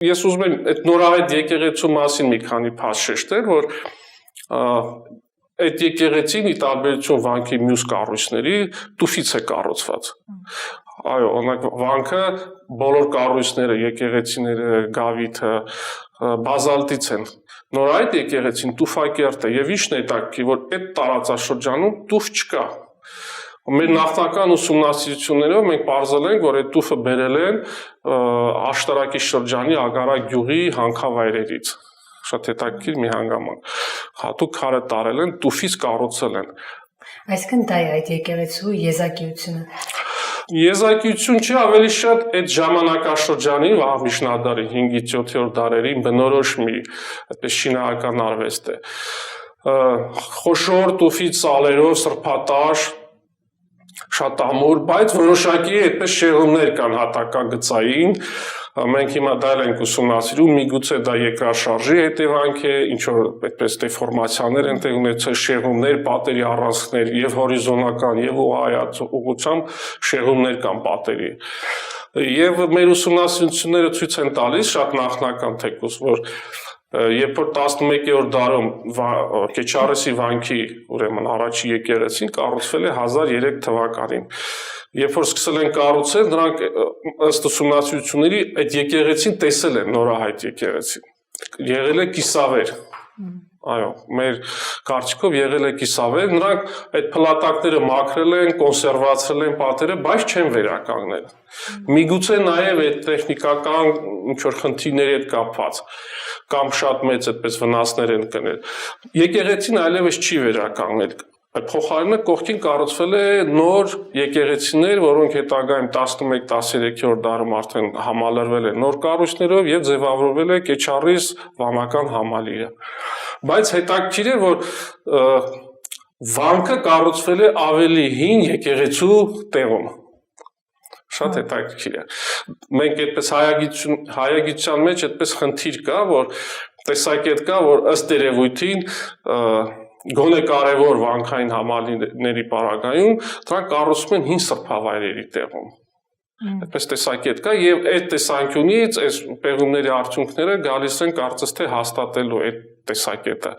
Ես ուզում եմ այդ նորահայտ եկեղեցու մասին մի քանի փաստ շեշտել, որ այդ եկեղեցին ի տարբերություն վանքի մյուս կառույցների տուֆից է կառուցված։ Այո, օրինակ վանքը բոլոր կառույցները, եկեղեցիները, գավիթը բազալտից են։ Նորահայտ եկեղեցին տուֆակերտ է եւ ի՞նչն է հետաքրքիր, որ այդ տարածաշրջանում տուֆ չկա։ Մեր նախնական ուսումնասիրություններով մենք պարզել ենք, որ այդ տուֆը բերել են աշտարակի շրջանի Ագարակ գյուղի հանքավայրերից։ Շատ հետաքրքիր մի հանգամանք։ Հատուկ քարը տարել են, տուֆից կառուցել են։ Այսինքն դա է այդ եկեղեցու եզակիությունը։ Եզակիություն չի, ավելի շատ այդ ժամանակաշրջանի վաղ միջնադարի 5-ից 7-րդ դարերի բնորոշ մի այդպես շինարարական արվեստ է։ Խոշոր տուֆի ծալերով սրբատաշ, շատ ամուր, բայց որոշակի այդպես շեղումներ կան հատակագծային, մենք հիմա դա ենք ուսումնասիրում, միգուցե դա երկրաշարժի հետևանք է, ինչ որ այդպես դեֆորմացիաներ են տեղ ունեցել, շեղումներ, պատերի առանցքներ եւ հորիզոնական եւ ուղղայաց ուղղությամբ շեղումներ կան պատերի։ Եվ մեր ուսումնասիրությունները ցույց են տալիս շատ նախնական թեկուզ, որ երբ որ 11-րդ դարում Քեչարեսի վանքի ուրեմն առաջի եկեղեցին կառուցվել է 1003 թվականին։ Երբ որ սկսել են կառուցել, նրանք ըստ ուսումնասիրությունների այդ եկեղեցին տեսել են նորահայտ եկեղեցին։ Եղել է կիսավեր։ Այո, մեր կարծիքով եղել է կիսավեր, նրանք այդ փլատակները մաքրել են, կոնսերվացրել են պատերը, բայց չեն վերականգնել։ Միգուցե նաև այդ տեխնիկական ինչ-որ խնդիրների հետ կապված կամ շատ մեծ այդպես վնասներ են կնել։ Եկեղեցին այլևս չի վերականգնել։ Փոխարենը կողքին կառուցվել է նոր եկեղեցիներ, որոնք հետագայում 11-13-րդ դարում արդեն համալրվել են նոր կառույցներով եւ ձևավորվել է Քեչարես վանական համալիրը։ Բայց հետաքրքիր է, որ վանքը կառուցվել է ավելի հին եկեղեցու տեղում։ Շատ հետաքրքիր է։ Մենք այդպես հայագիտության մեջ այդպես խնդիր կա, որ տեսակետ կա, որ ըստ երևույթին գոնե կարևոր վանքային համալիրների պարագայում դրանք կառուցվում են հին սրբավայրերի տեղում։ Այդպես տեսակետ կա եւ այդ տեսանկյունից այս պեղումների արդյունքները գալիս են կարծես թե հաստատելու այդ տեսակետը։